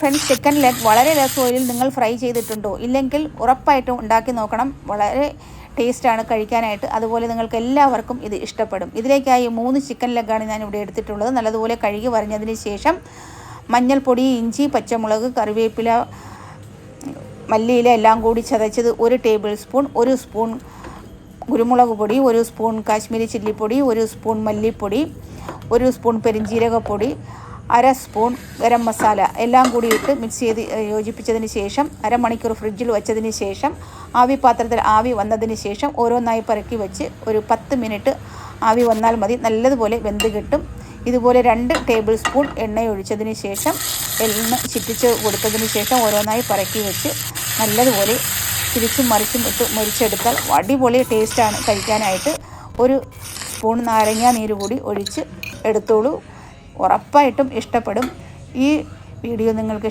Friends, chicken leg വളരെ less ഓയിലിൽ നിങ്ങൾ ഫ്രൈ ചെയ്തിട്ടുണ്ടോ? ഇല്ലെങ്കിൽ ഉറപ്പായിട്ടും ഉണ്ടാക്കി നോക്കണം. വളരെ ടേസ്റ്റാണ് കഴിക്കാനായിട്ട്. അതുപോലെ നിങ്ങൾക്ക് എല്ലാവർക്കും ഇത് ഇഷ്ടപ്പെടും. ഇതിലേക്കായി 3 ചിക്കൻ ലെഗാണ് ഞാൻ ഇവിടെ എടുത്തിട്ടുള്ളത്. നല്ലതുപോലെ കഴുകി വരഞ്ഞതിന് ശേഷം മഞ്ഞൾപ്പൊടി, ഇഞ്ചി, പച്ചമുളക്, കറിവേപ്പില, മല്ലിയില എല്ലാം കൂടി ചതച്ചത് 1 ടേബിൾ സ്പൂൺ, 1 സ്പൂൺ കുരുമുളക് പൊടി, 1 സ്പൂൺ കാശ്മീരി ചില്ലിപ്പൊടി, 1 സ്പൂൺ മല്ലിപ്പൊടി, 1 സ്പൂൺ പെരിഞ്ജീരകപ്പൊടി, 1/2 സ്പൂൺ ഗരം മസാല എല്ലാം കൂടി ഇട്ട് മിക്സ് ചെയ്ത് യോജിപ്പിച്ചതിന് ശേഷം അരമണിക്കൂർ ഫ്രിഡ്ജിൽ വെച്ചതിന് ശേഷം പാത്രത്തിൽ ആവി വന്നതിന് ശേഷം ഓരോന്നായി പെറുക്കി വെച്ച് ഒരു 10 മിനിറ്റ് ആവി വന്നാൽ മതി. നല്ലതുപോലെ വെന്ത് കിട്ടും. ഇതുപോലെ 2 ടേബിൾ സ്പൂൺ എണ്ണ ഒഴിച്ചതിന് ശേഷം എണ്ണ ചുറ്റിച്ച് കൊടുത്തതിന് ശേഷം ഓരോന്നായി പെറുക്കി വെച്ച് നല്ലതുപോലെ തിരിച്ചും മറിച്ചും ഇട്ട് മുരിച്ചെടുത്താൽ അടിപൊളി ടേസ്റ്റാണ് കഴിക്കാനായിട്ട്. 1 സ്പൂൺ നാരങ്ങ നീര് കൂടി ഒഴിച്ച് എടുത്തോളൂ. ഉറപ്പായിട്ടും ഇഷ്ടപ്പെടും. ഈ വീഡിയോ നിങ്ങൾക്ക്